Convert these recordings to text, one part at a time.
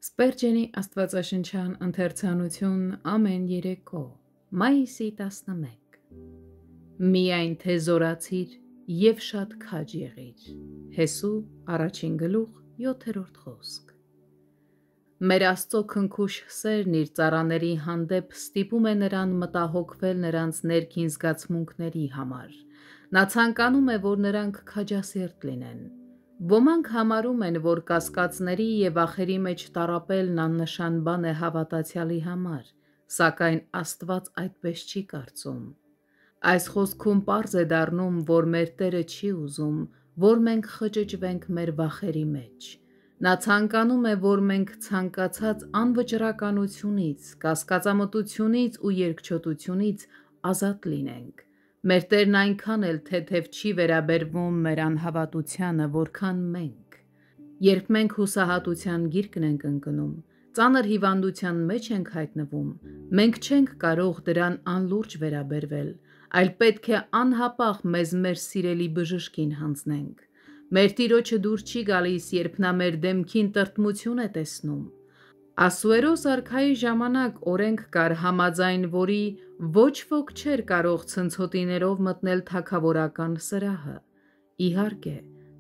Սպերջենի աստվածաշնչյան ընթերցանություն ամեն երեկո, մայիսի 11 Միայն թե զորացիր և շատ քաջ եղիր, Հեսու 1-7 խոսք Մեր Աստծո քնքուշ սերն իր ծառաների հանդեպ ստիպում է նրան մտահոգվել նրանց ներքին զգացմունքների համար, նա ցանկանում է, որ նրանք քաջասերտ լինեն, ոմանք համարում են, որ կասկածների և ախերի մեջ տառապելն աննշան բան է հավատացյալի համար, սակայն Աստված այդպես չի կարծում, այս խոսքում պարզ է դառնում, որ մեր Տերը չի ուզում, որ մենք խճճվենք մեր վախերի մեջ, նա ցանկանում է, որ մենք ցանկացած անվճռականությունից, կասկածամտությունից ու երկչոտությունից ազատ լինենք, մեր Տերն այնքան էլ թեթև չի վերաբերվում մեր անհավատությանը, որքան մենք, երբ մենք հուսահատության գիրկն ենք ընկնում, ծանր հիվանդության մեջ ենք հայտնվում, մենք չենք կարող դրան անլուրջ վերաբերվել, այլ պետք է անհապաղ մեզ մեր սիրելի բժշկին հանձնենք, մեր Տիրոջը դուր չի գալիս, երբ նա մեր դեմքին տրտմություն է տեսնում, Ասուերոս արքայի ժամանակ օրենք կար, համաձայն որի ոչ ոք չէր կարող ցնցոտիներով մտնել թագավորական սրահը, իհարկե,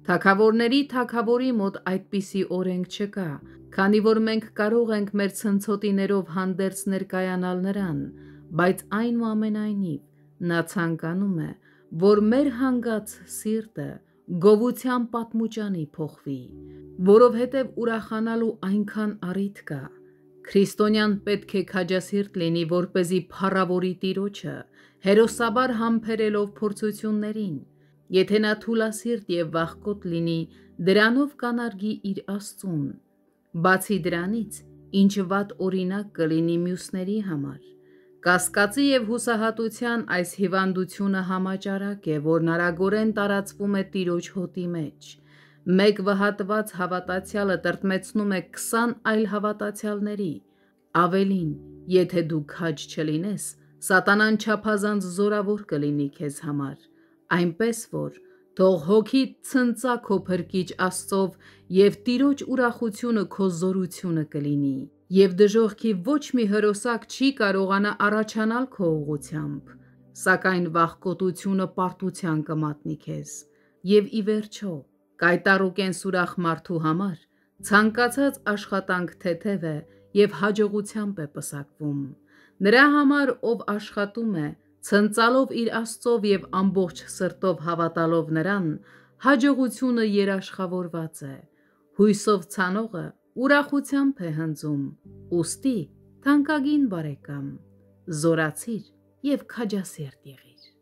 թագավորների թագավորի մոտ այդպիսի օրենք չկա, քանի որ մենք կարող ենք մեր ցնցոտիներով հանդերձ ներկայանալ նրան, բայց այնուամենայնիվ, նա ցանկանում է, որ մեր հանգած սիրտը գովության պատմուճանի փոխվի, որովհետև ուրախանալու այնքան առիթ կա, քրիստոնյան պետք է քաջասիրտ լինի, որպեսզի փառավորի Տիրոջը, հերոսաբար համբերելով փորձություններին, եթե նա թուլասիրտ և վախկոտ լինի, դրանով կանարգի իր Աստծուն, բացի դրանից, ինչ վատ օրինակ կլինի մյուսների համար, կասկածի և հուսահատության այս հիվանդությունը համաճարակ է, որն արագորեն տարածվում է Տիրոջ հոտի մեջ, մեկ վհատված հավատացյալը տրտմեցնում է 20 այլ հավատացյալների, ավելին, եթե դու քաջ չլինես, սատանան չափազանց զորավոր կլինի քեզ համար, այնպես որ թող հոգիդ ցնծա քո փրկիչ Աստծով և Տիրոջ ուրախությունը քո զորությունը կլինի, և դժոխքի ոչ մի հրոսակ չի կարողանա առաջանալ քո ուղղությամբ, սակայն վախկոտությունը պարտության կմատնի քեզ, և ի վերջո, կայտառ ու կենսուրախ մարդու համար, ցանկացած աշխատանք թեթև է և հաջողությամբ է պսակվում, նրա համար, ով աշխատում է, ցնծալով իր Աստծով և ամբողջ սրտով հավատալով նրան, հաջողությունը երաշխավորված է, հույսով ցանողը ուրախությամբ է հնձում, ուստի թանկագին բարեկամ, զորացիր և քաջասերտ եղիր։